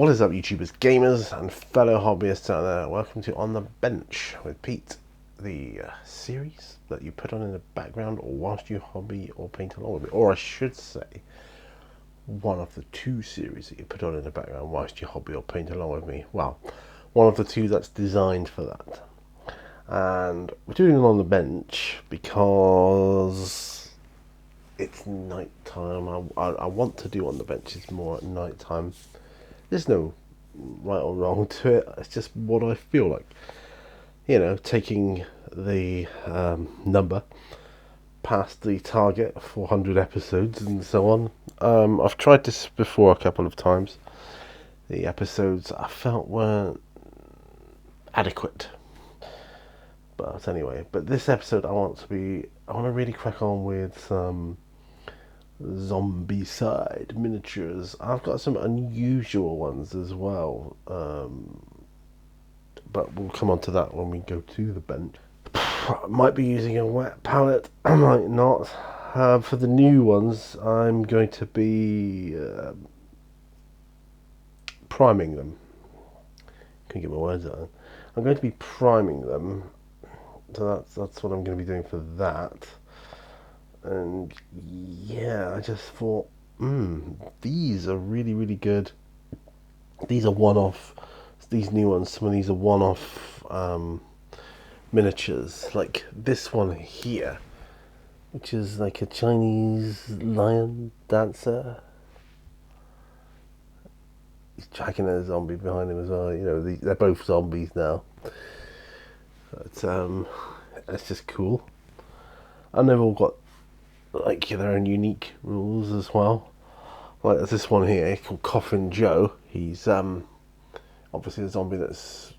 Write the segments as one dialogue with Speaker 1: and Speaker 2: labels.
Speaker 1: What is up, YouTubers, gamers, and fellow hobbyists out there? Welcome to On the Bench with Pete, the series that you put on in the background whilst you hobby or paint along with me. Or I should say, one of the two series that you put on in the background whilst you hobby or paint along with me. Well, one of the two that's designed for that. And we're doing it on the bench because it's night time. I want to do on the benches more at night time. There's no right or wrong to it. It's just what I feel like. You know, taking the number past the target, 400 episodes and so on. I've tried this before a couple of times. The episodes I felt weren't adequate. But anyway, this episode I want to really crack on with some Zombicide miniatures. I've got some unusual ones as well, but we'll come on to that when we go to the bench. I might be using a wet palette, I might not. For the new ones, I'm going to be priming them. Can't get my words out. I'm going to be priming them, so that's what I'm going to be doing for that. And yeah, I just thought, these are really, really good. These are one-off. These new ones, some of these are one-off miniatures. Like this one here, which is like a Chinese lion dancer. He's tracking a zombie behind him as well. You know, they're both zombies now. But it's just cool. And they've all got like their own unique rules as well. Like there's this one here called Coffin Joe. He's obviously a zombie was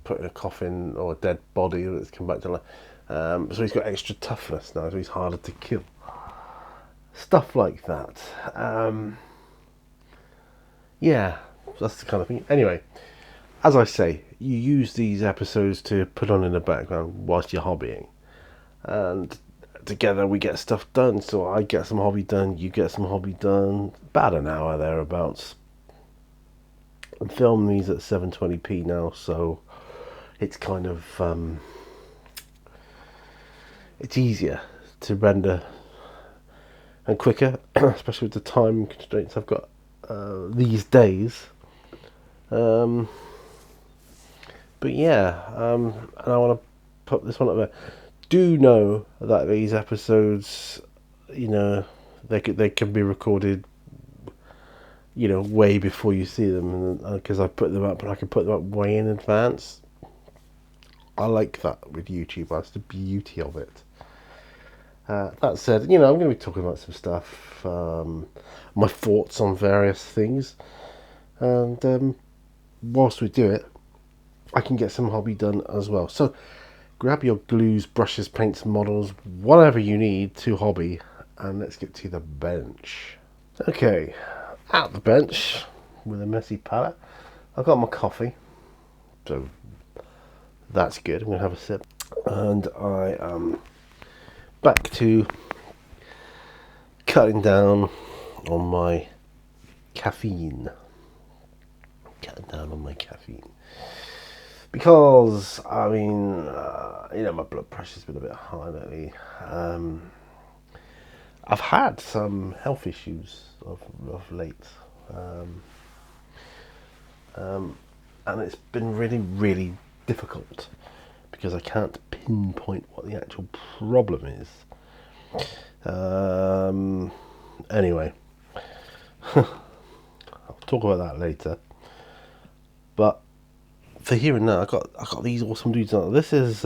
Speaker 1: put in a coffin or a dead body that's come back to life. So he's got extra toughness now, so he's harder to kill. Stuff like that. Yeah, that's the kind of thing. Anyway, as I say, you use these episodes to put on in the background whilst you're hobbying, and together we get stuff done. So I get some hobby done, you get some hobby done. About an hour thereabouts. I'm filming these at 720p now, so it's kind of it's easier to render and quicker, especially with the time constraints I've got these days. But yeah, and I want to put this one up there. Do know that these episodes, you know, they can be recorded, you know, way before you see them, because I put them up and I can put them up way in advance. I like that with YouTube. That's the beauty of it. That said, you know, I'm going to be talking about some stuff, my thoughts on various things, and whilst we do it, I can get some hobby done as well. So grab your glues, brushes, paints, models, whatever you need to hobby, and let's get to the bench. Okay, at the bench with a messy palette, I've got my coffee, so that's good. I'm going to have a sip, and I am back to cutting down on my caffeine. Because, I mean, you know, my blood pressure's been a bit high lately. I've had some health issues of late. And it's been really, really difficult because I can't pinpoint what the actual problem is. Anyway, I'll talk about that later. But for here and now, I got these awesome dudes on. This is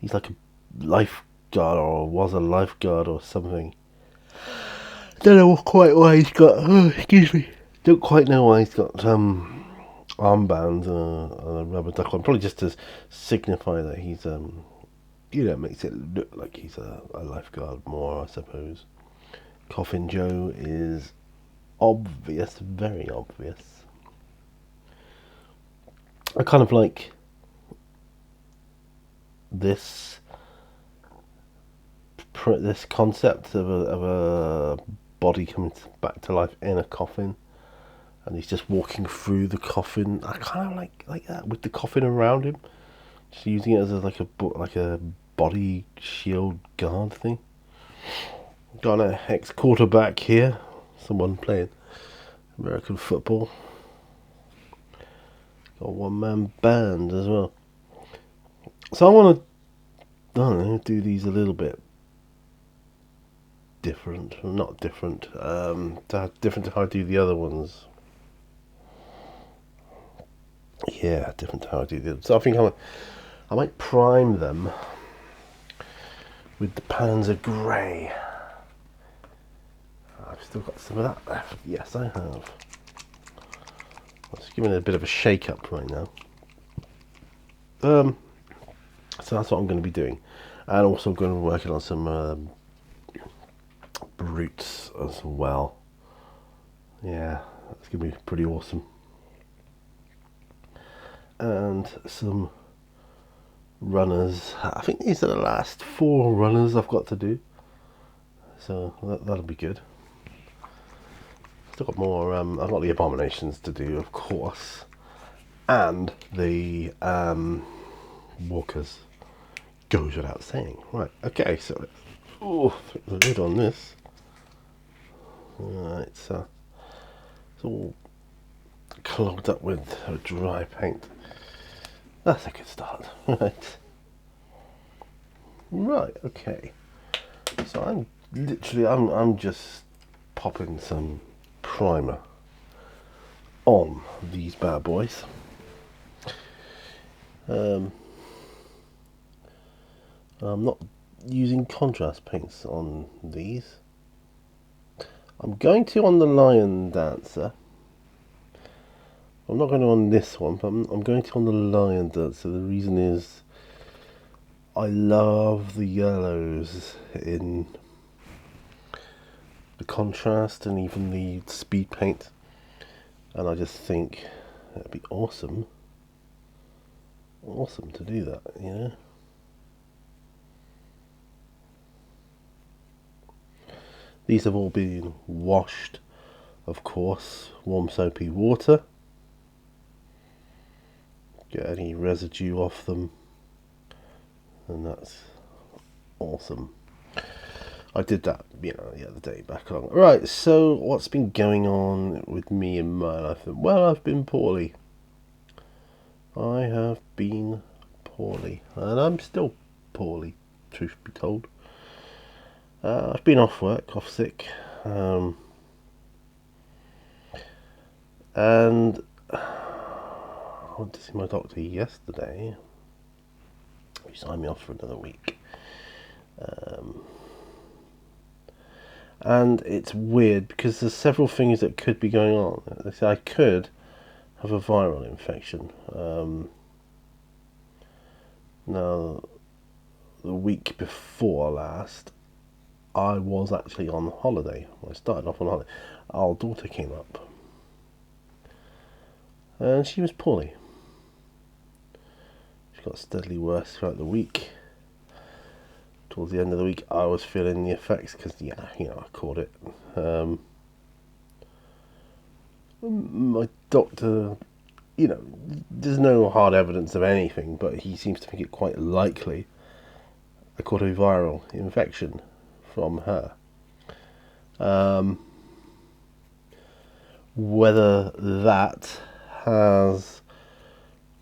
Speaker 1: he's like a lifeguard, or was a lifeguard or something. Don't know quite why he's got. Excuse me. Don't quite know why he's got armbands and a rubber duck on. Probably just to signify that he's you know, makes it look like he's a lifeguard more, I suppose. Coffin Joe is obvious, very obvious. I kind of like this concept of a body coming back to life in a coffin. and he's just walking through the coffin. I kind of like that, with the coffin around him, just using it as like a body shield guard thing. Got an ex quarterback here, someone playing American football. Got a one-man band as well. So I want to, I don't know, do these a little bit different. Not different. Different to how I do the other ones. Yeah, different to how I do the others. So I think I might prime them with the Panzer Grey. I've still got some of that left. Yes, I have. Let's give it a bit of a shake-up right now. So that's what I'm going to be doing. And also going to be working on some brutes as well. Yeah, that's going to be pretty awesome. And some runners. I think these are the last 4 runners I've got to do. So that'll be good. Still got more. I've got the abominations to do, of course, and the walkers. Goes without saying. Right. Okay. So, the lid on this. Right. So it's all clogged up with dry paint. That's a good start. Right. Right. Okay. So I'm just popping some primer on these bad boys. I'm not using contrast paints on these. I'm going to on the Lion Dancer. I'm not going to on this one, but I'm going to on the Lion Dancer. The reason is I love the yellows in the contrast and even the speed paint, and I just think it'd be awesome to do that, you know. These have all been washed, of course, warm soapy water. Get any residue off them, and that's awesome. I did that, the other day back along. Right, so what's been going on with me in my life? Well, I've been poorly. I have been poorly, and I'm still poorly, truth be told. I've been off work, off sick, and I went to see my doctor yesterday, who signed me off for another week. And it's weird because there's several things that could be going on. They say I could have a viral infection. Now, the week before last, I was actually on holiday. I started off on holiday. Our daughter came up, and she was poorly. She got steadily worse throughout the week. Towards the end of the week, I was feeling the effects because, I caught it. My doctor, there's no hard evidence of anything, but he seems to think it quite likely I caught a viral infection from her. Whether that has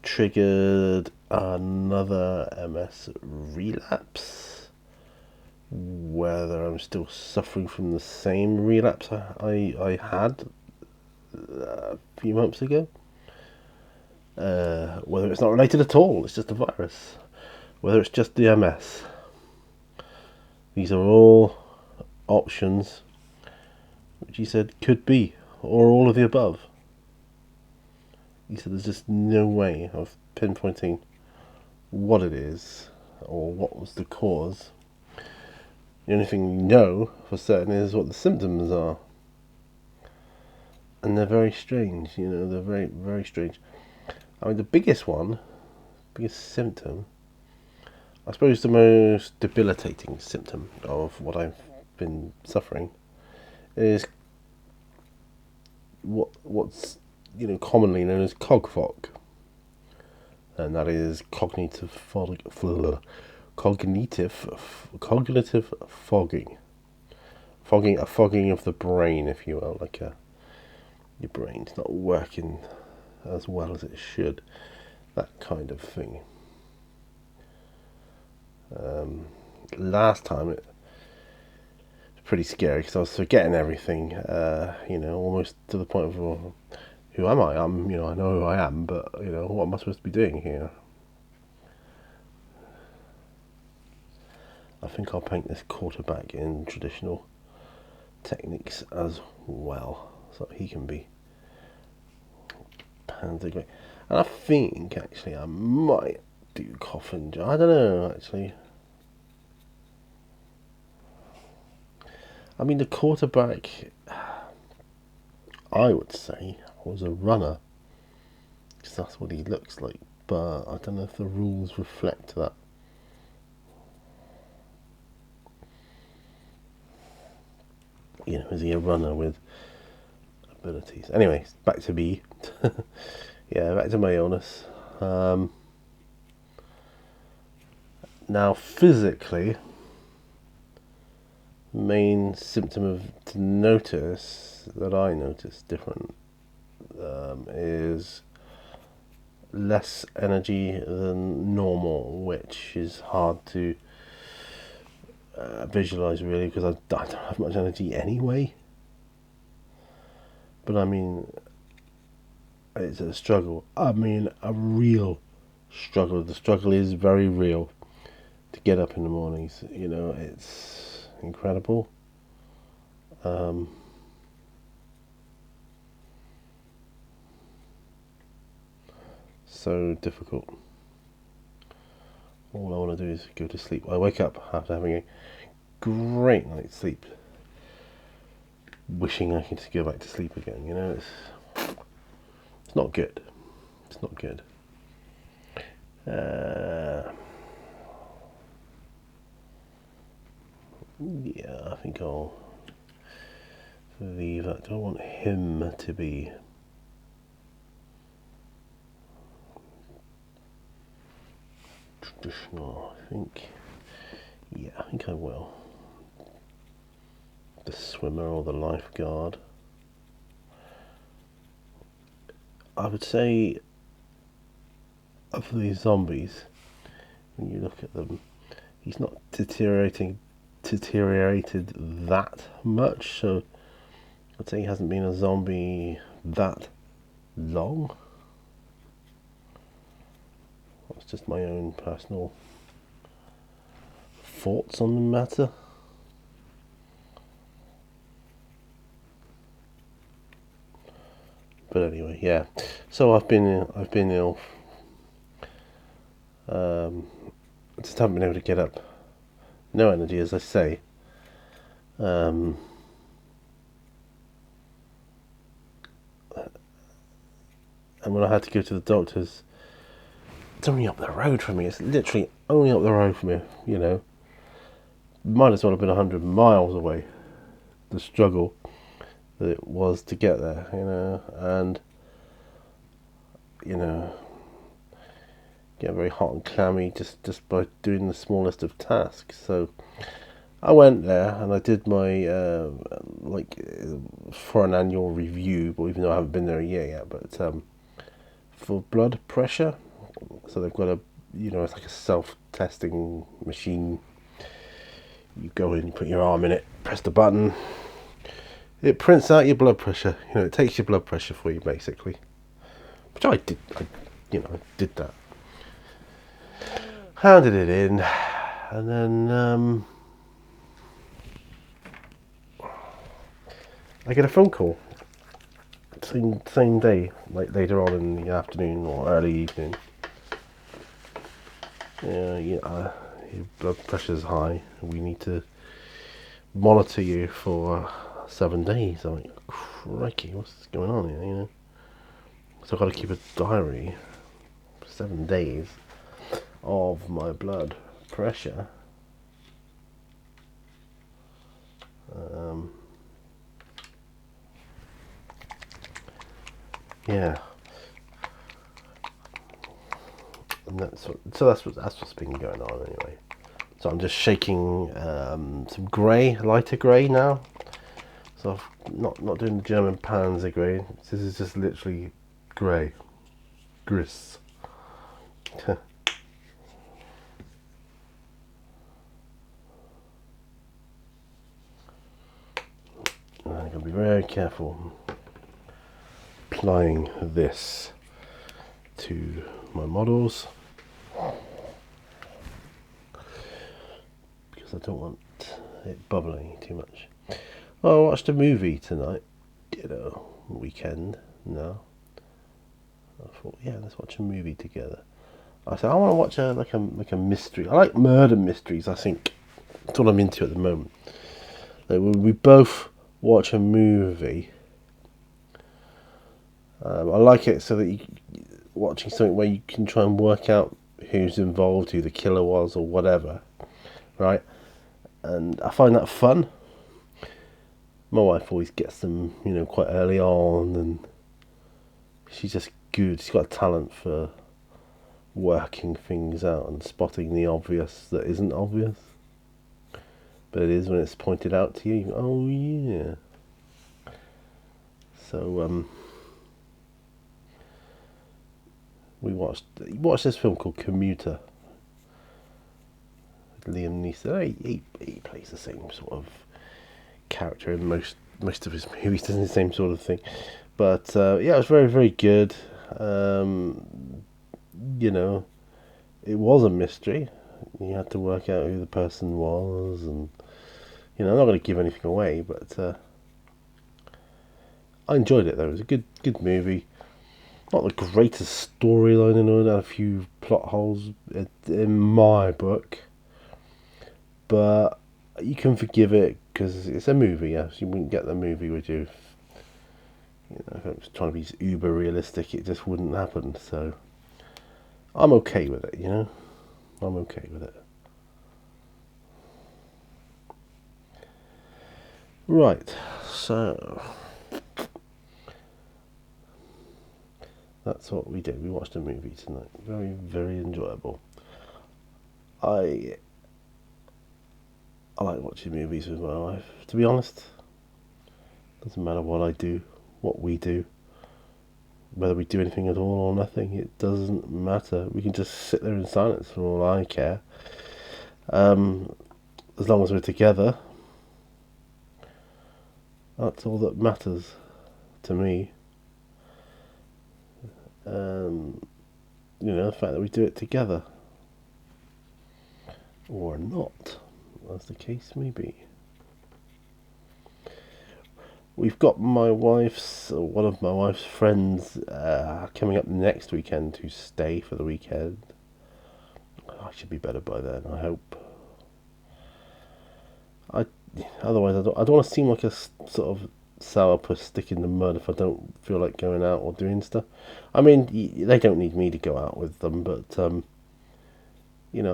Speaker 1: triggered another MS relapse, whether I'm still suffering from the same relapse I had a few months ago, whether it's not related at all, it's just a virus, whether it's just the MS. These are all options which he said could be, or all of the above. He said there's just no way of pinpointing what it is or what was the cause. The only thing we know for certain is what the symptoms are. And they're very strange, they're very, very strange. I mean, the biggest symptom, I suppose the most debilitating symptom of what I've been suffering is what's commonly known as COGFOG, and that is cognitive fogging, a fogging of the brain, if you will, like your brain's not working as well as it should, that kind of thing. Last time it was pretty scary because I was forgetting everything, almost to the point of, well, who am I? I know who I am, but what am I supposed to be doing here? I think I'll paint this quarterback in traditional techniques as well, so he can be pansy great. And I think actually I might do coffin. I don't know actually. I mean, the quarterback, I would say, was a runner, because that's what he looks like. But I don't know if the rules reflect that. Is he a runner with abilities? Anyway, back to me. Yeah, back to my illness. Now, physically, main symptom to notice that I notice different is less energy than normal, which is hard to visualize really, because I don't have much energy anyway. But I mean, it's a struggle. I mean, a real struggle. The struggle is very real to get up in the mornings. It's incredible. So difficult. All I want to do is go to sleep. I wake up after having a great night's sleep, wishing I could just go back to sleep again. It's not good. It's not good. Yeah, I think I'll leave that. Do I want him to be traditional? I think I will. The swimmer or the lifeguard. I would say of these zombies, when you look at them, he's not deteriorated that much, so I'd say he hasn't been a zombie that long. That's just my own personal thoughts on the matter. But anyway, yeah. So I've been ill. Just haven't been able to get up. No energy, as I say. And when I had to go to the doctors, it's only up the road from me. It's literally only up the road from me. Might as well have been 100 miles away. The struggle that it was to get there, and get very hot and clammy just by doing the smallest of tasks. So I went there and I did my for an annual review, but even though I haven't been there a year yet, but for blood pressure. So they've got it's like a self-testing machine. You go in, you put your arm in it, press the button, it prints out your blood pressure. It takes your blood pressure for you, basically. Which I did. I did that. Handed it in, and then I get a phone call. Same day, like later on in the afternoon or early evening. Your blood pressure's high. We need to monitor you for 7 days. I'm like, crikey, what's going on here? So I've got to keep a diary for 7 days of my blood pressure. Yeah. And that's what's been going on anyway. So I'm just shaking some grey, lighter grey now. So I'm not doing the German Panzer grey. This is just literally grey, gris. I'm gonna be very careful applying this to my models because I don't want it bubbling too much. Oh, I watched a movie tonight, weekend now. I thought, yeah, let's watch a movie together. I said I want to watch a mystery. I like murder mysteries. I think that's what I'm into at the moment. Like we both watch a movie. I like it so that you watching something where you can try and work out who's involved, who the killer was, or whatever, right? And I find that fun. My wife always gets them, quite early on, and she's just good. She's got a talent for working things out and spotting the obvious that isn't obvious. But it is when it's pointed out to you. Oh yeah. So we watched this film called Commuter. Liam Neeson. He plays the same sort of character in most of his movies, does the same sort of thing. But yeah, it was very, very good. It was a mystery. You had to work out who the person was, and I'm not going to give anything away, but I enjoyed it though. It was a good movie. Not the greatest storyline in it. Had a few plot holes in my book, but you can forgive it because it's a movie. Yes, you wouldn't get the movie, would you? If it was trying to be uber realistic, it just wouldn't happen. So I'm okay with it. I'm okay with it. Right, so that's what we did. We watched a movie tonight. Very, very enjoyable. I like watching movies with my wife. To be honest, doesn't matter what I do, what we do, whether we do anything at all or nothing. It doesn't matter. We can just sit there in silence for all I care. As long as we're together, that's all that matters to me. The fact that we do it together. Or not, as the case may be. We've got one of my wife's friends coming up next weekend to stay for the weekend. I should be better by then, I hope. Otherwise, I don't want to seem like a sort of sourpuss stick in the mud if I don't feel like going out or doing stuff. I mean, they don't need me to go out with them, but I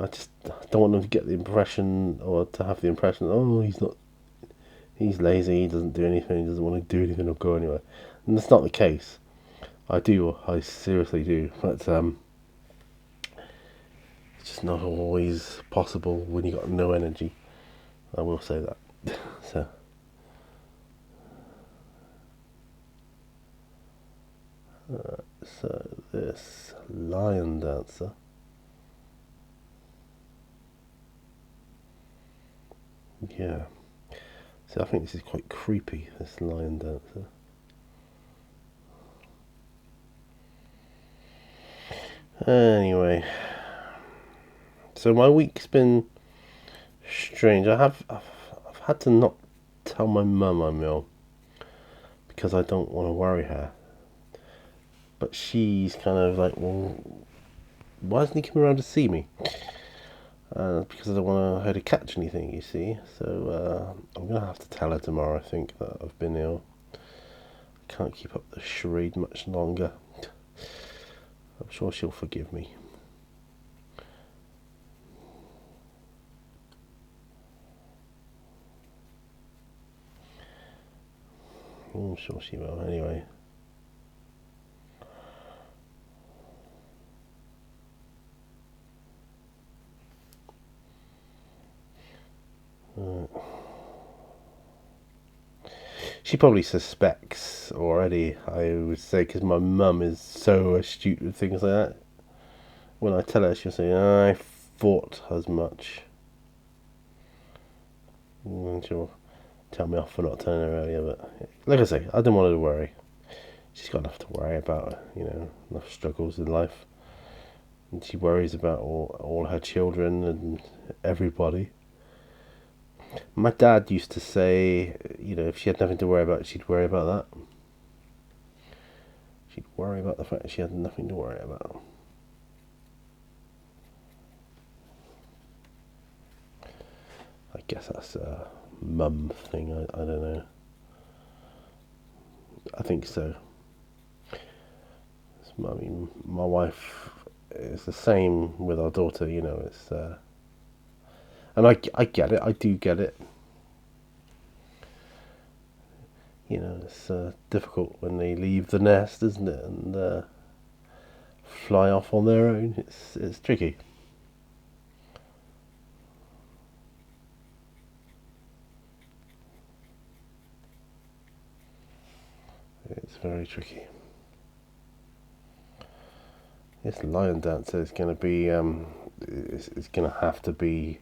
Speaker 1: just don't want them to get the impression or to have the impression, oh, he's lazy, he doesn't do anything, he doesn't want to do anything or go anywhere. And that's not the case. I seriously do, but it's just not always possible when you got no energy. I will say that. So this lion dancer. Yeah. So I think this is quite creepy, this lion dancer. Anyway, so my week's been strange. I've had to not tell my mum I'm ill because I don't want to worry her. But she's kind of like, well, why isn't he coming around to see me? Because I don't want her to catch anything, you see. So I'm going to have to tell her tomorrow, I think, that I've been ill. I can't keep up the charade much longer. I'm sure she'll forgive me. I'm sure she will, anyway. she probably suspects already, I would say, because my mum is so astute with things like that. When I tell her, she'll say, I thought as much. And she'll tell me off for not telling her earlier, but like I say, I don't want her to worry. She's got enough to worry about, enough struggles in life. And she worries about all her children and everybody. My dad used to say, if she had nothing to worry about, she'd worry about that. She'd worry about the fact that she had nothing to worry about. I guess that's a mum thing, I don't know. I think so. I mean, my wife is the same with our daughter, it's... and I get it, I do get it. It's difficult when they leave the nest, isn't it? And fly off on their own. It's tricky. It's very tricky. This lion dancer is going to be, it's going to have to be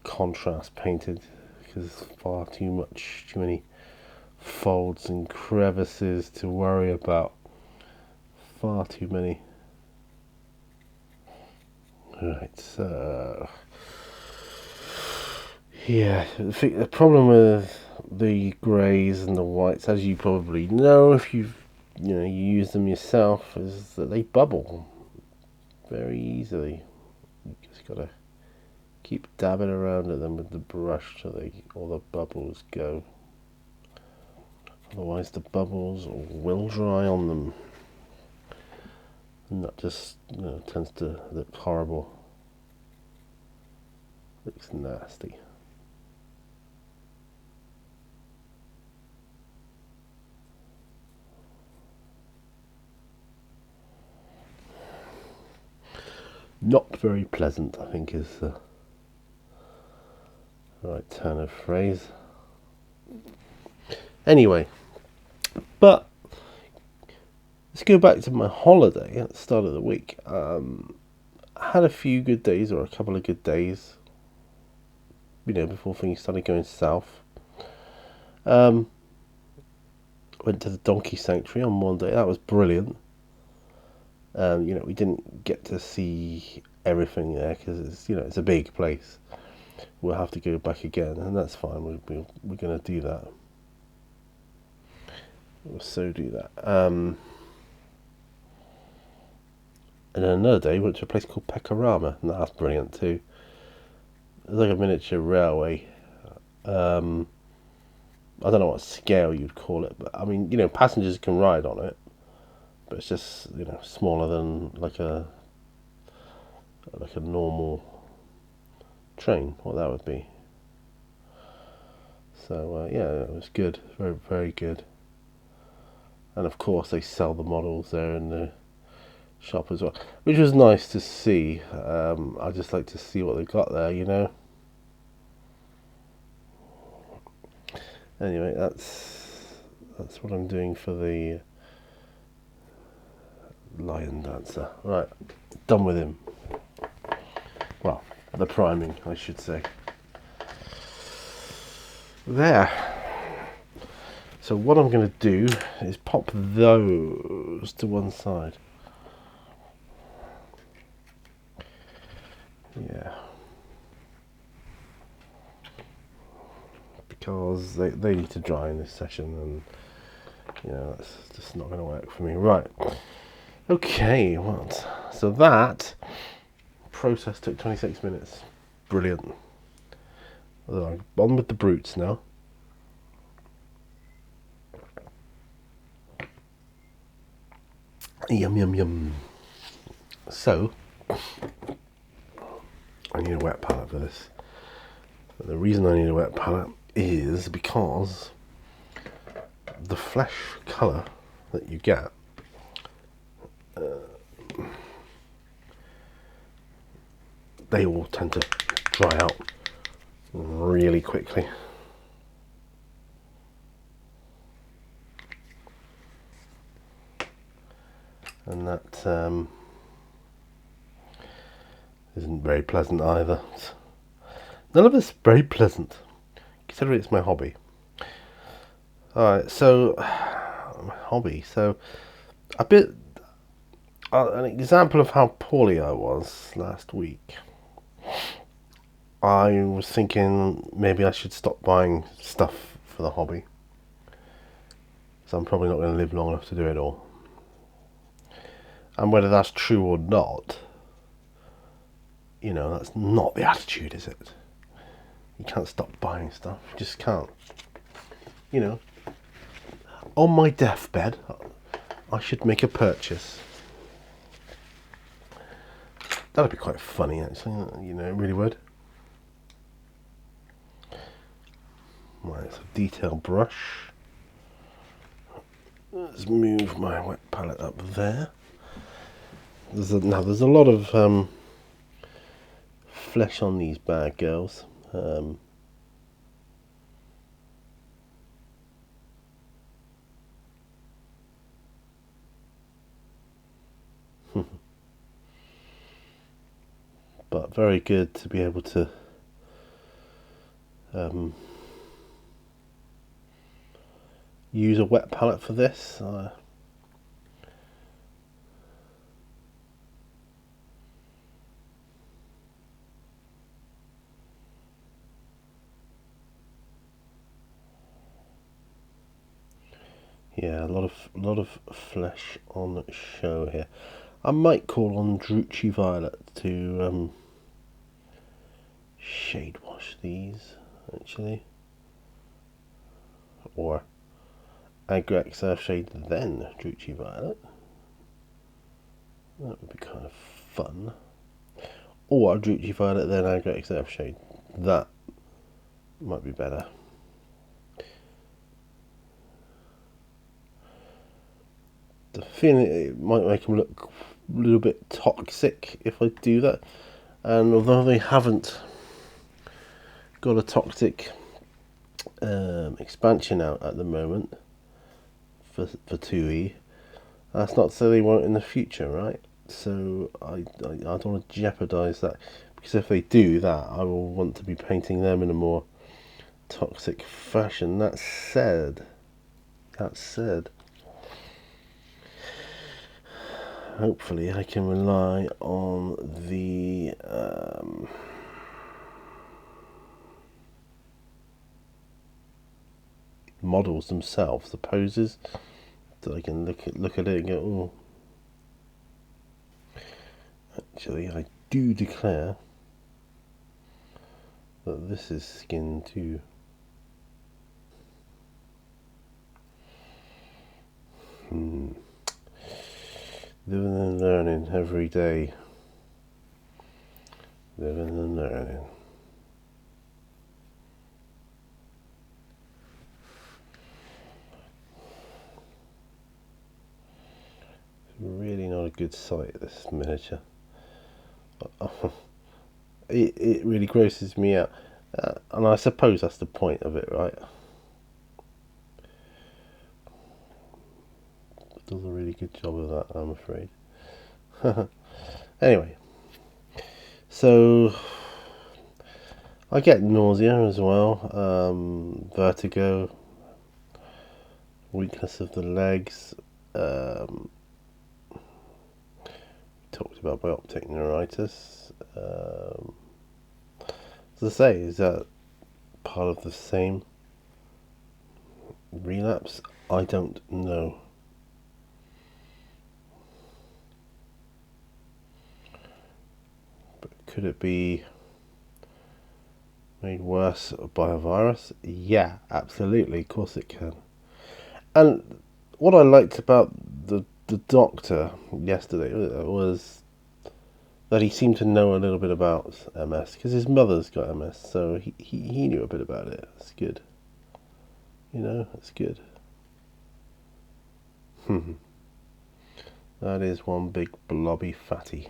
Speaker 1: contrast painted, because far too many folds and crevices to worry about. Far too many. Right, so yeah, the problem with the greys and the whites, as you probably know if you use them yourself, is that they bubble very easily. You just gotta keep dabbing around at them with the brush till all the bubbles go. Otherwise the bubbles will dry on them. And that just tends to look horrible. Looks nasty. Not very pleasant, I think, is the right turn of phrase. Anyway, but let's go back to my holiday at the start of the week. I had a few good days, or a couple of good days, before things started going south. Went to the Donkey Sanctuary on one day. That was brilliant. We didn't get to see everything there because it's a big place. We'll have to go back again, and that's fine. We're going to do that. We'll so do that. And then another day, we went to a place called Pecorama, and that's brilliant too. It's like a miniature railway. I don't know what scale you'd call it, but I mean, passengers can ride on it, but it's just smaller than like a normal train. What that would be. So yeah, it was good, very very good. And of course, they sell the models there in the shop as well, which was nice to see. I just like to see what they got there, Anyway, that's what I'm doing for the lion dancer. Right, done with him. Well, the priming, I should say. There. So what I'm going to do is pop those to one side. Yeah. Because they need to dry in this session, and that's just not going to work for me. Right. Okay, so that process took 26 minutes. Brilliant. On with the brutes now. Yum yum yum. So I need a wet palette for this. And the reason I need a wet palette is because the flesh colour that you get they all tend to dry out really quickly. isn't very pleasant either. None of it's very pleasant, considering it's my hobby. Alright, so my hobby. So a bit an example of how poorly I was last week. I was thinking maybe I should stop buying stuff for the hobby. So I'm probably not going to live long enough to do it all. And whether that's true or not, that's not the attitude, is it? You can't stop buying stuff. You just can't. On my deathbed, I should make a purchase. That'd be quite funny, actually. It really would. Right, it's a detail brush. Let's move my wet palette up there. There's a lot of flesh on these bad girls. But very good to be able to use a wet palette for this. Yeah, a lot of flesh on show here. I might call on Druchii Violet to shade wash these, actually, or Agra XF shade then Druchii Violet. That would be kind of fun. Or Druchii Violet then Agra XF shade. That might be better. The feeling it might make them look a little bit toxic if I do that. And although they haven't got a toxic expansion out at the moment for 2E, that's not to say they won't in the future, right? So I don't want to jeopardize that, because if they do that, I will want to be painting them in a more toxic fashion. That said, hopefully I can rely on the models themselves, the poses, that I can look at it and go, oh, actually I do declare that this is skin too. Living and learning every day. Living and learning. It's really not a good sight, this miniature. It really grosses me out. And I suppose that's the point of it, right? It does a really good job of that, I'm afraid. Anyway, so I get nausea as well, vertigo, weakness of the legs. Talked about my optic neuritis. As I say, is that part of the same relapse? I don't know. But could it be made worse by a virus? Yeah, absolutely, of course it can. And what I liked about the doctor yesterday was that he seemed to know a little bit about MS, because his mother's got MS, so he knew a bit about it. That's good. That's good. That is one big blobby fatty.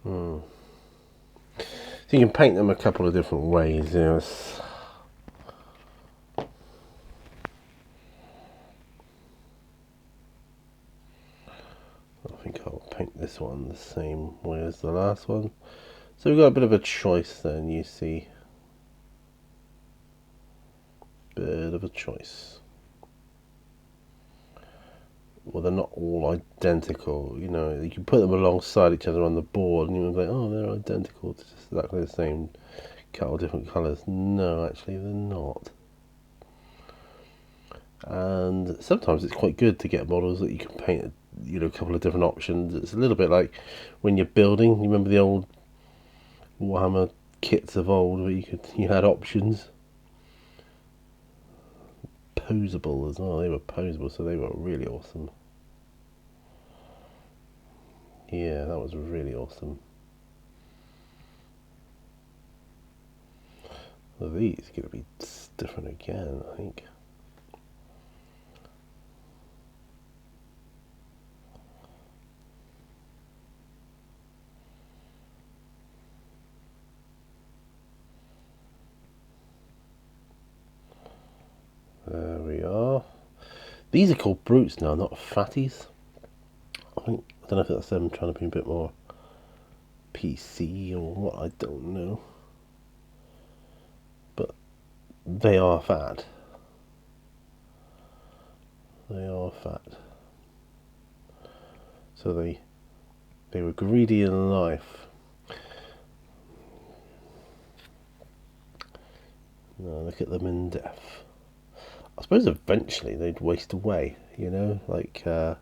Speaker 1: So you can paint them a couple of different ways. I think I'll paint this one the same way as the last one. So we've got a bit of a choice then, you see. Bit of a choice. Well, they're not all identical, you know. You can put them alongside each other on the board and you'll be like, oh, they're identical. It's just exactly the same, couple of different colours. No, actually they're not. And sometimes it's quite good to get models that you can paint, you know, a couple of different options. It's a little bit like when you're building. You remember the old Warhammer kits of old where you had options. Posable as well. They were posable, so they were really awesome. Yeah, that was really awesome. Well, these are going to be different again, I think. There we are. These are called brutes now, not fatties. I don't know if that's them trying to be a bit more PC or what, I don't know. But they are fat. They are fat. So they were greedy in life. Now look at them in death. I suppose eventually they'd waste away, you know, like you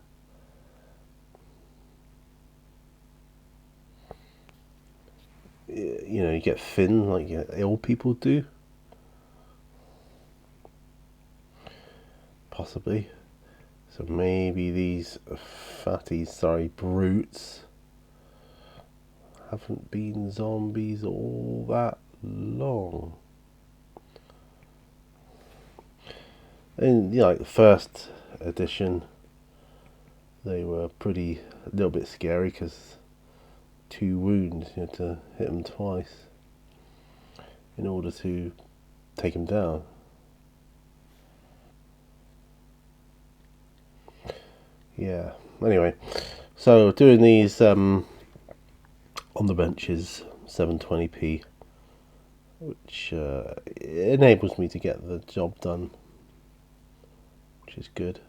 Speaker 1: know, you get thin like ill people do. Possibly. So maybe these brutes haven't been zombies all that long. In, you know, like the first edition, they were a little bit scary because 2 wounds, you had to hit them twice in order to take them down. Yeah, anyway, so doing these on the benches 720p, which enables me to get the job done, which is good.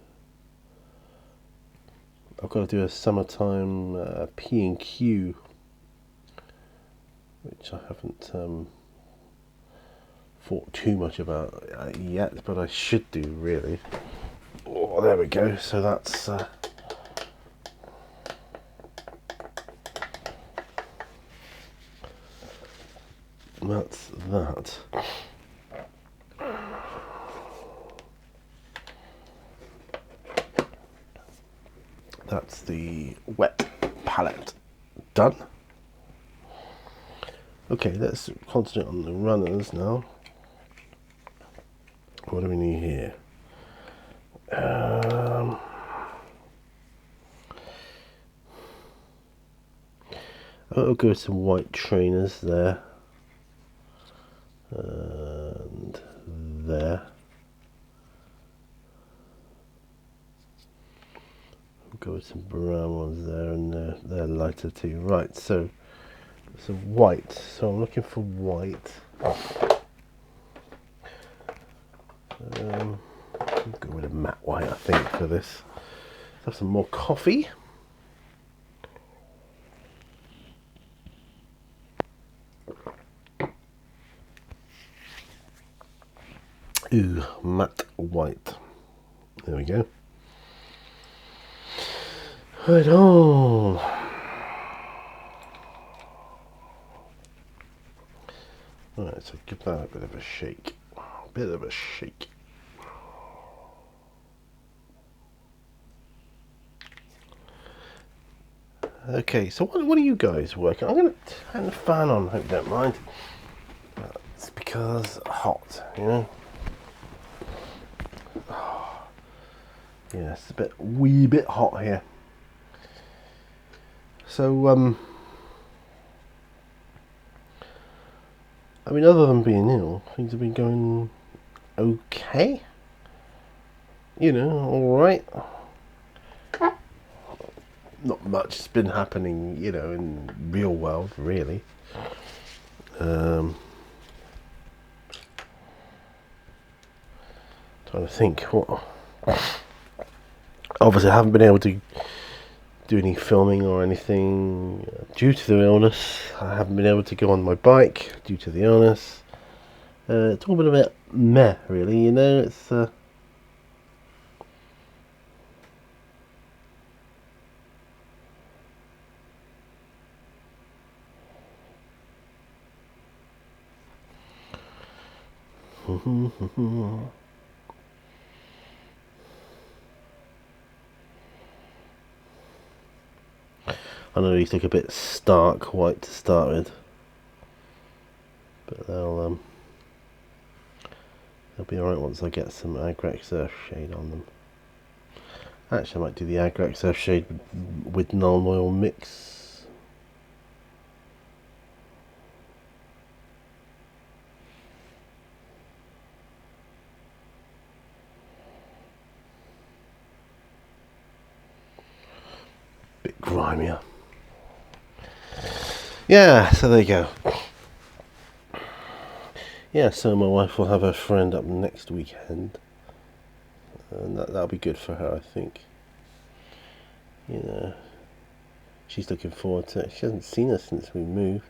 Speaker 1: I've got to do a summertime P&Q, which I haven't thought too much about yet, but I should do really. Oh, there we go. So that's that. That's the wet palette done. Okay, let's concentrate on the runners now. What do we need here? I'll go with some white trainers there. And there. I'll go with some brown ones there, and they're lighter too. Right, so white. So I'm looking for white. I'll go with a matte white, I think, for this. Let's have some more coffee. Ooh, matte white. There we go. Right on. Right, so give that a bit of a shake. Bit of a shake. Okay, so what are you guys working on? I'm going to turn the fan on, hope you don't mind. It's because hot, you know? Oh, yeah, it's a wee bit hot here. So, I mean, other than being ill, things have been going okay. You know, alright. not much has been happening, you know, in real world, really. Trying to think what. Obviously, I haven't been able to do any filming or anything due to the illness. I haven't been able to go on my bike due to the illness. It's all been a bit meh, really. You know, it's. I know these look a bit stark white to start with, but they'll be alright once I get some Agrax Earthshade on them. Actually, I might do the Agrax Earthshade with Nuln Oil mix. Bit grimier. Yeah, so there you go. Yeah, so my wife will have her friend up next weekend, and that'll be good for her, I think. You know, she's looking forward to it. She hasn't seen us since we moved.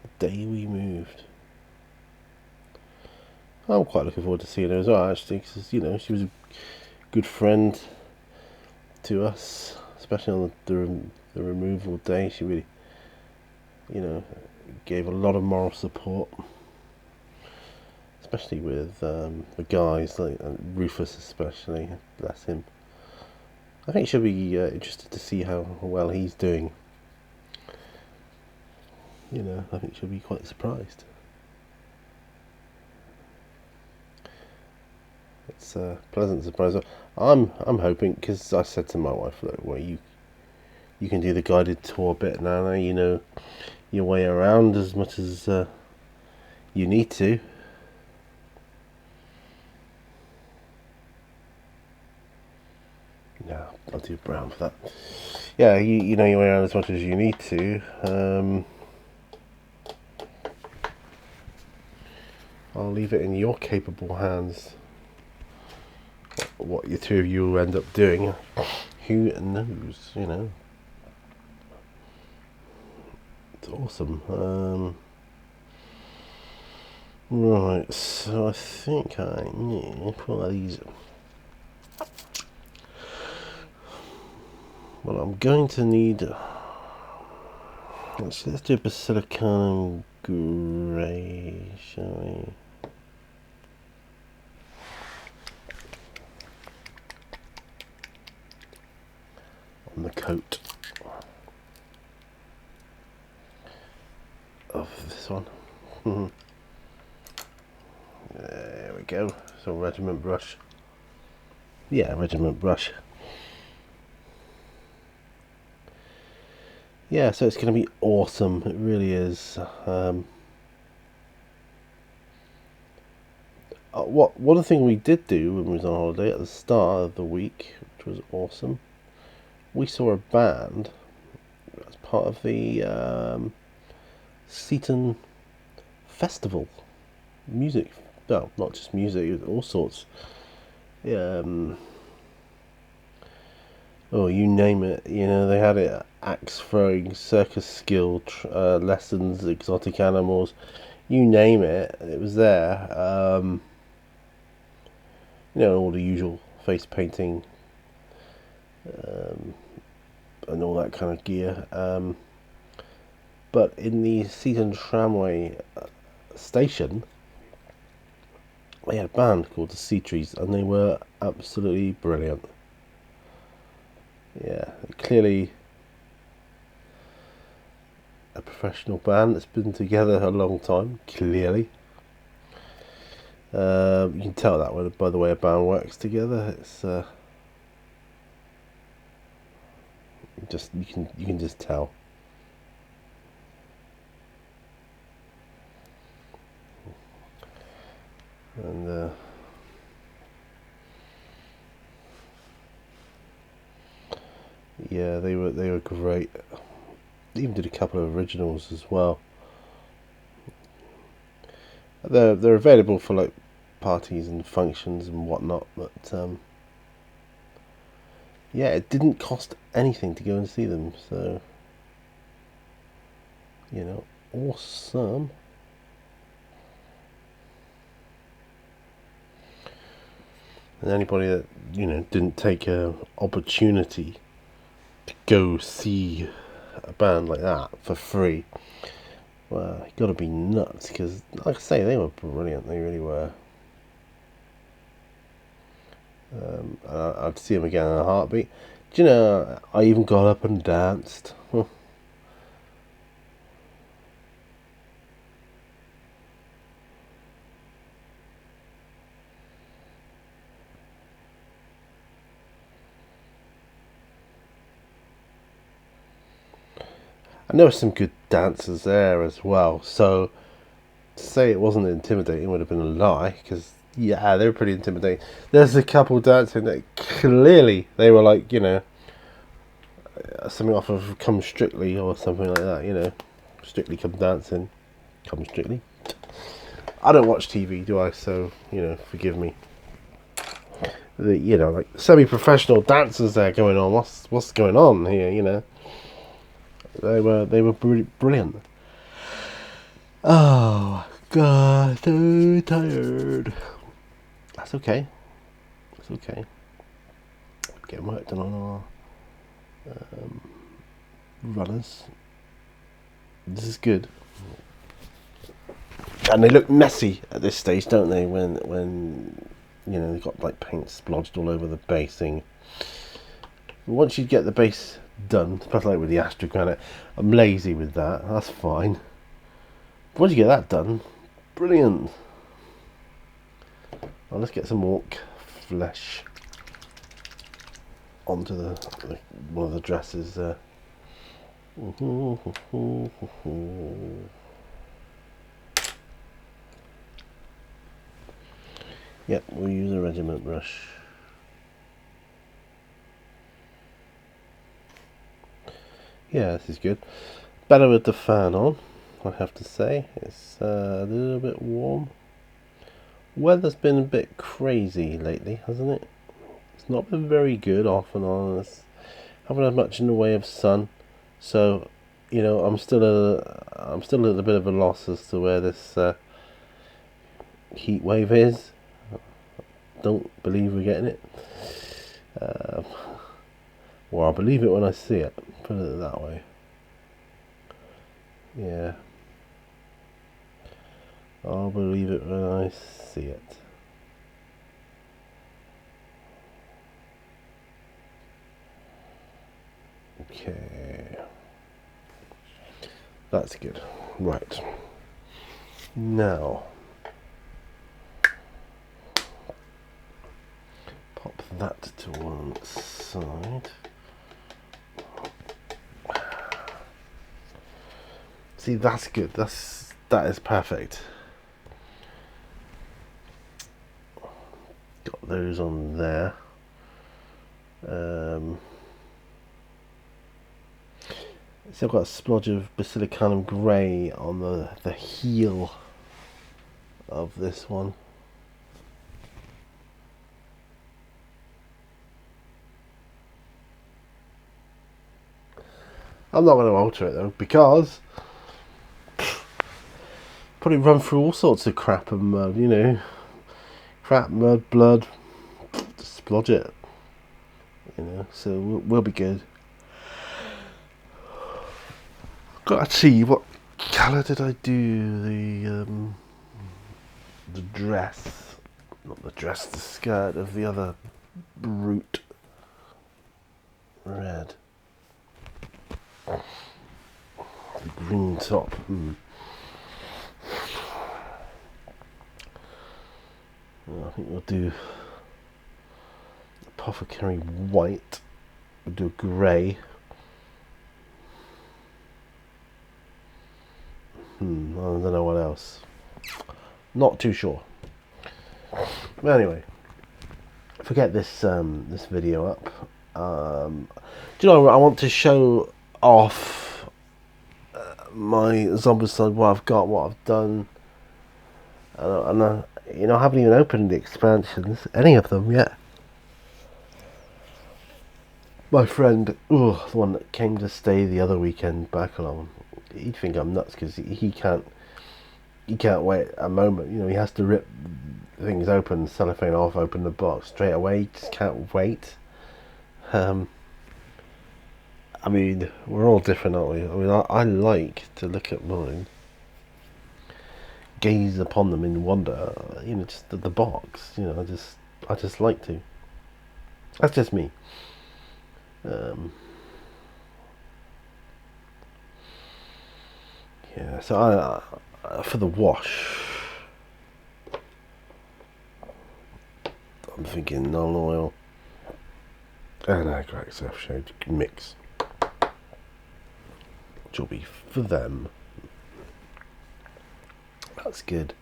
Speaker 1: The day we moved. I'm quite looking forward to seeing her as well, actually, because, you know, she was a good friend to us, especially on the removal day. She really, you know, gave a lot of moral support, especially with the guys, like Rufus especially, bless him. I think she'll be interested to see how well he's doing. You know, I think she'll be quite surprised. It's a pleasant surprise. I'm hoping, because I said to my wife, look, well, you can do the guided tour bit now. You know your way around as much as you need to. No, I'll do brown for that. Yeah, you know your way around as much as you need to. I'll leave it in your capable hands. What the two of you will end up doing, who knows? You know, it's awesome. Right, so I think I need one of these. Well, I'm going to need. Let's do a Basilicanum Grey, shall we? On the coat of this one. There we go. So regiment brush. Yeah, regiment brush. Yeah, so it's going to be awesome. It really is. One of the things we did do when we was on holiday at the start of the week, which was awesome, we saw a band as part of the Seaton Festival. Music. No, not just music, all sorts. Oh, you name it. You know, they had it: axe throwing, circus skill lessons, exotic animals. You name it, it was there. You know, all the usual face painting and all that kind of gear. But in the Seaton Tramway station, they had a band called the Sea Trees, and they were absolutely brilliant. Yeah, clearly a professional band that's been together a long time. Clearly, you can tell that by the way a band works together. It's just you can just tell. And Yeah, they were great. They even did a couple of originals as well. They're available for like parties and functions and whatnot, but yeah, it didn't cost anything to go and see them, so you know, awesome. And anybody that, you know, didn't take a opportunity to go see a band like that for free, well, you got to be nuts, because like I say, they were brilliant. They really were. I'd see them again in a heartbeat. Do you know, I even got up and danced. And there were some good dancers there as well. So to say it wasn't intimidating would have been a lie, because yeah, they were pretty intimidating. There's a couple dancing that clearly they were like, you know, something off of Come Strictly or something like that. You know, Strictly Come Dancing, Come Strictly. I don't watch TV, do I? So you know, forgive me. You know, like semi-professional dancers there going on. What's going on here? You know. They were brilliant. Oh God, so tired. That's okay. It's okay. Getting work done on our runners. This is good. And they look messy at this stage, don't they? When you know, they've got like paint splodged all over the basing. Once you get the base done, especially like with the Astro Granite, I'm lazy with that. That's fine. Once you get that done, brilliant. Well, let's get some orc flesh onto the one of the dresses there. Yep, we'll use a regiment brush. Yeah, this is good. Better with the fan on, I have to say. It's a little bit warm. Weather's been a bit crazy lately, hasn't it? It's not been very good off and on. Haven't had much in the way of sun, so you know, I'm still a little bit of a loss as to where this heat wave is. Don't believe we're getting it. Well, I'll believe it when I see it. Put it that way. Yeah. I'll believe it when I see it. Okay. That's good. Right. Now, pop that to one side. See, that's good. That is perfect. Got those on there. So I've got a splodge of Basilicanum Grey on the heel of this one. I'm not going to alter it though, because probably run through all sorts of crap and mud, you know. Crap, mud, blood, just splodge it. You know, so we'll be good. Got to see what colour did I do the dress, not the dress, the skirt of the other brute. Red. The green top. Well, I think we'll do apothecary white. We'll do grey. I don't know what else. Not too sure. But anyway, if I get this this video up, Do you know, I want to show off my Zombicide, what I've got, what I've done. And I haven't even opened the expansions, any of them yet. My friend, the one that came to stay the other weekend back along, he'd think I'm nuts because he can't wait a moment. He has to rip things open, cellophane off, open the box straight away. He just can't wait. I mean, we're all different, aren't we? I mean, I like to look at mine, gaze upon them in wonder. Just the box. I just like to. That's just me. Yeah. So for the wash, I'm thinking null oil and Agrax F-shade mix, which will be for them. That's good.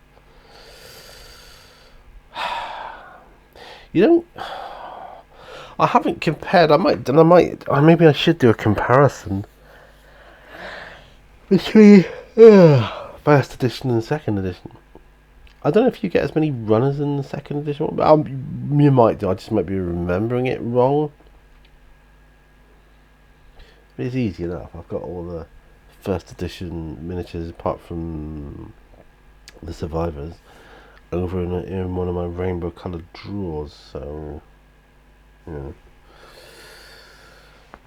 Speaker 1: I haven't compared. Maybe I should do a comparison between first edition and second edition. I don't know if you get as many runners in the second edition, but you might do. I just might be remembering it wrong. But it's easy enough. I've got all the first edition miniatures, apart from the Survivors, over in one of my rainbow coloured drawers. So, yeah.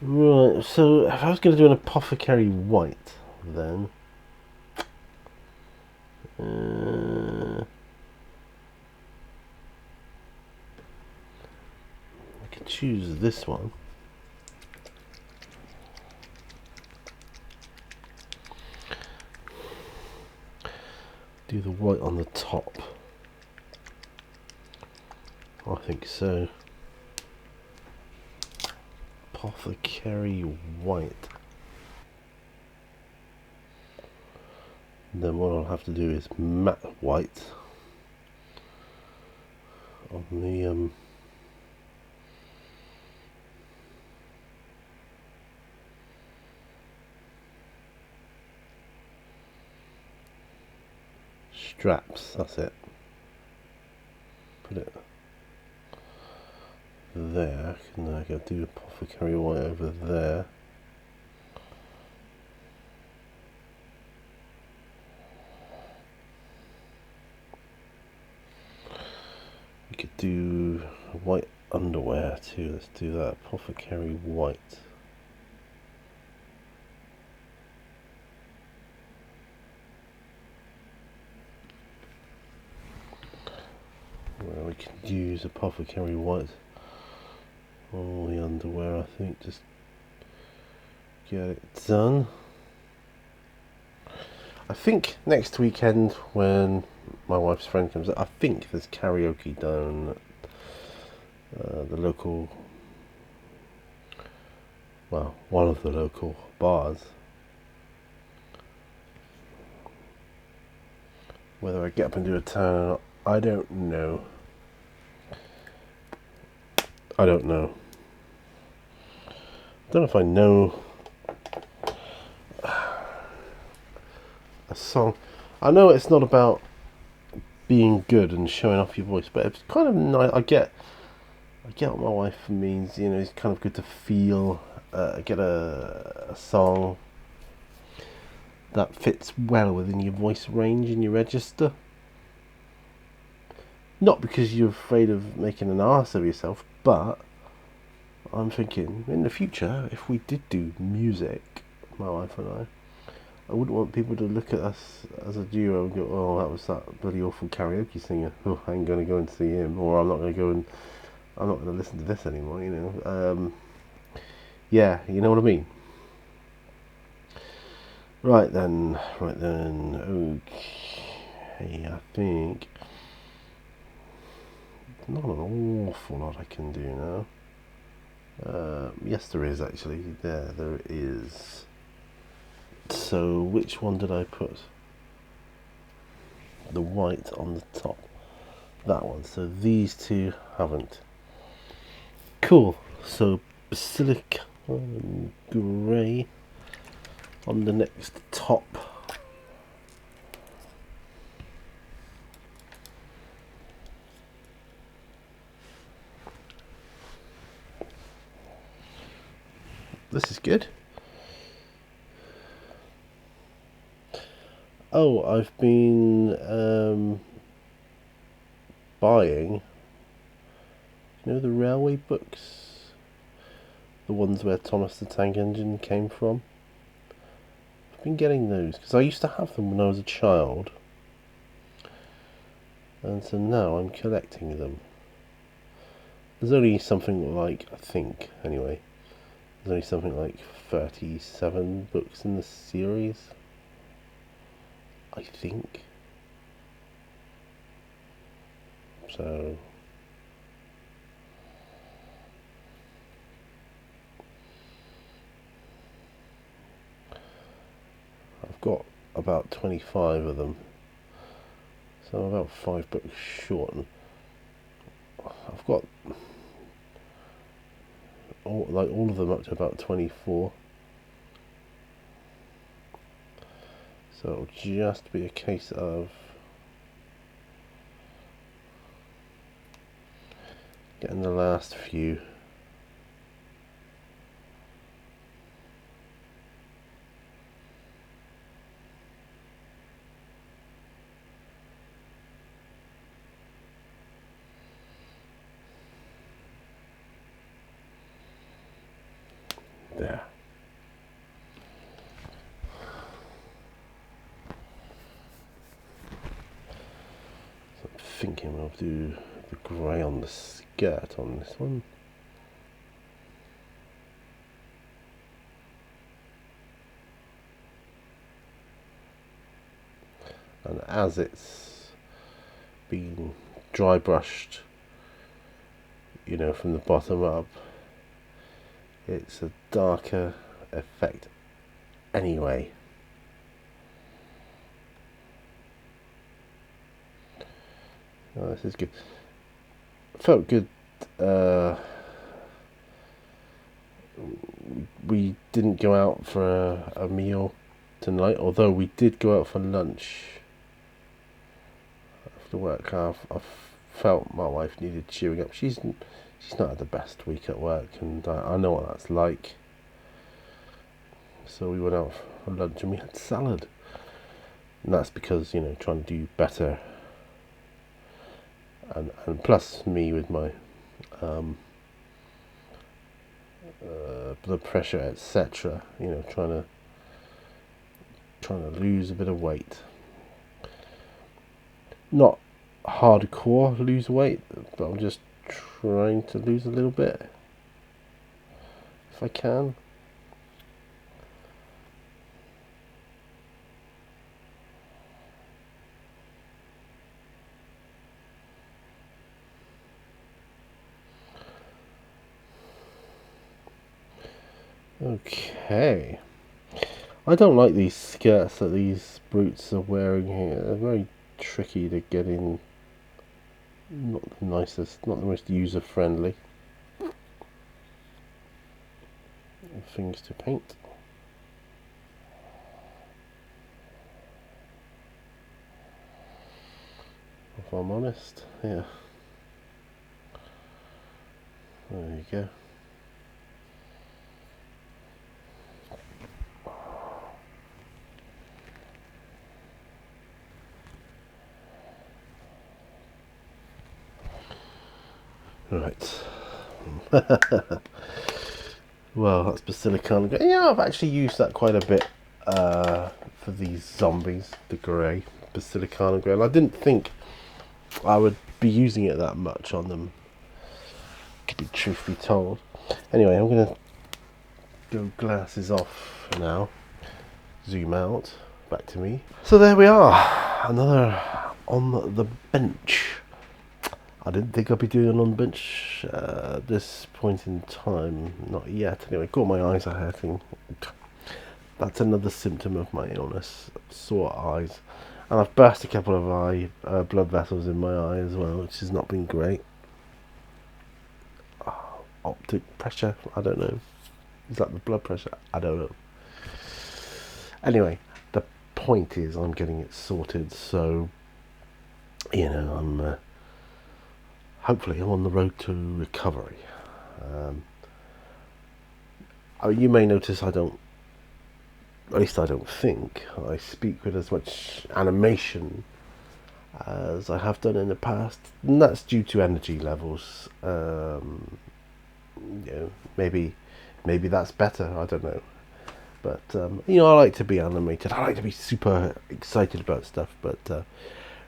Speaker 1: Right. So if I was going to do an Apothecary White, then. I could choose this one. Do the white on the top. I think so. Apothecary White. And then what I'll have to do is matte white on the straps. That's it. Put it there. And then I can do Apothecary White over there. We could do white underwear too. Let's do that. Apothecary White. Well, we can use Apothecary White on the underwear, I think. Just get it done. I think next weekend, when my wife's friend comes up, I think there's karaoke down at the local, well, one of the local bars. Whether I get up and do a turn or not, I don't know. I don't know if I know a song. I know it's not about being good and showing off your voice, but it's kind of nice. I get what my wife means. It's kind of good to feel, get a song that fits well within your voice range and your register. Not because you're afraid of making an arse of yourself, but I'm thinking in the future, if we did do music, my wife and I wouldn't want people to look at us as a duo and go, "Oh, that was that bloody awful karaoke singer. Oh, I ain't going to go and see him," or I'm not going to listen to this anymore. Yeah, you know what I mean. Right then. Okay, I think not an awful lot I can do now. Yes, there is actually. There is. So, which one did I put? The white on the top. That one. So these two haven't. Cool. So Silicon grey on the next top. This is good. Oh, I've been buying, you know, the railway books, the ones where Thomas the Tank Engine came from. I've been getting those because I used to have them when I was a child, and so now I'm collecting them. There's only something like, I think anyway, there's only something like 37 books in the series, I think. So I've got about 25 of them, so I'm about 5 books short. And I've got all of them up to about 24. So it'll just be a case of getting the last few. There. So I'm thinking I'll do the grey on the skirt on this one. And as it's been dry brushed, you know, from the bottom up, it's a darker effect anyway. Oh, this is good. Felt good. We didn't go out for a meal tonight, although we did go out for lunch after work. I felt my wife needed cheering up. She's not had the best week at work, and I know what that's like. So we went out for lunch and we had salad, and that's because, you know, trying to do better, and plus me with my blood pressure, etc. You know, trying to lose a bit of weight. Not hardcore lose weight, but I'm just trying to lose a little bit if I can. Okay. I don't like these skirts that these brutes are wearing here. They're very tricky to get in. Not the nicest, not the most user friendly things to paint, if I'm honest. Yeah. There you go. Right. Well, that's Basilicanum grey. Yeah, I've actually used that quite a bit for these zombies, the grey, Basilicanum grey. And I didn't think I would be using it that much on them, to be truth be told. Anyway, I'm going to go glasses off now. Zoom out, back to me. So there we are, another on the bench. I didn't think I'd be doing it on the bench at this point in time, not yet. Anyway, got my eyes are hurting. That's another symptom of my illness, sore eyes. And I've burst a couple of blood vessels in my eye as well, which has not been great. optic pressure. I don't know. Is that the blood pressure? I don't know. Anyway, the point is I'm getting it sorted, so I'm hopefully I'm on the road to recovery. You may notice I don't, at least I don't think, I speak with as much animation as I have done in the past, and that's due to energy levels. Maybe that's better. I don't know, but I like to be animated. I like to be super excited about stuff, but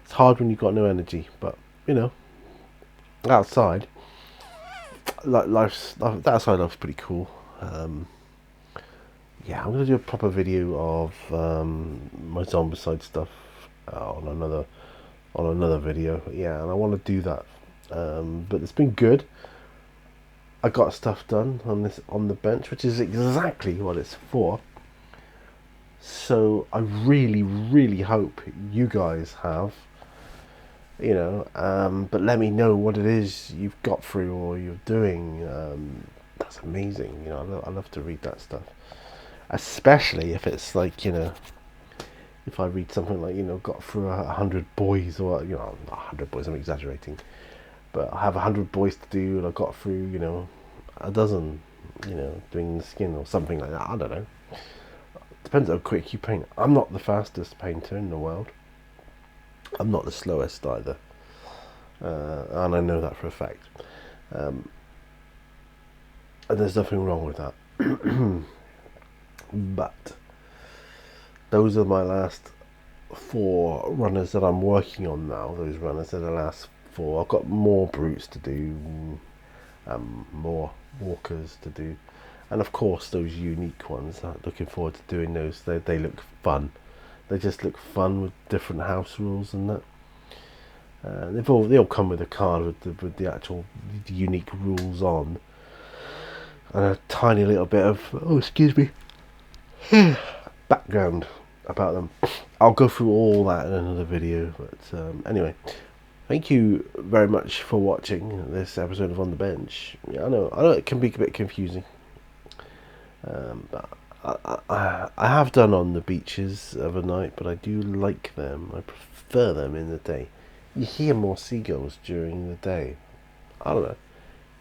Speaker 1: it's hard when you've got no energy. But outside, outside life's pretty cool. I'm gonna do a proper video of my Zombicide stuff on another video. Yeah, and I want to do that. But it's been good. I got stuff done on the bench, which is exactly what it's for. So I really, really hope you guys have. But let me know what it is you've got through or you're doing. That's amazing. I love to read that stuff, especially if it's like if I read something like got through 100 boys, or 100 boys. I'm exaggerating, but I have 100 boys to do, and I got through a dozen, doing the skin or something like that. I don't know. Depends how quick you paint. I'm not the fastest painter in the world. I'm not the slowest either, and I know that for a fact. And there's nothing wrong with that. But those are my last 4 runners that I'm working on now. Those runners are the last 4. I've got more brutes to do, more walkers to do, and of course those unique ones. I'm looking forward to doing those. They look fun. They just look fun with different house rules and that. They all come with a card with the actual unique rules on, and a tiny little bit of background about them. I'll go through all that in another video. But anyway, thank you very much for watching this episode of On the Bench. I know it can be a bit confusing. But I have done On the Beaches of a night, but I do like them. I prefer them in the day. You hear more seagulls during the day. I don't know.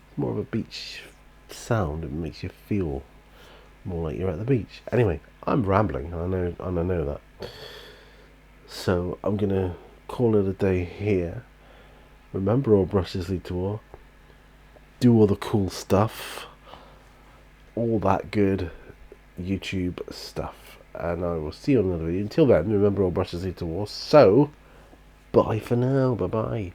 Speaker 1: It's more of a beach sound. It makes you feel more like you're at the beach. Anyway, I'm rambling. I know that. So I'm gonna call it a day here. Remember, all brushes lead to war. Do all the cool stuff. All that good YouTube stuff, and I will see you on another video. Until then, remember, all brushes lead to war. So bye for now. Bye bye.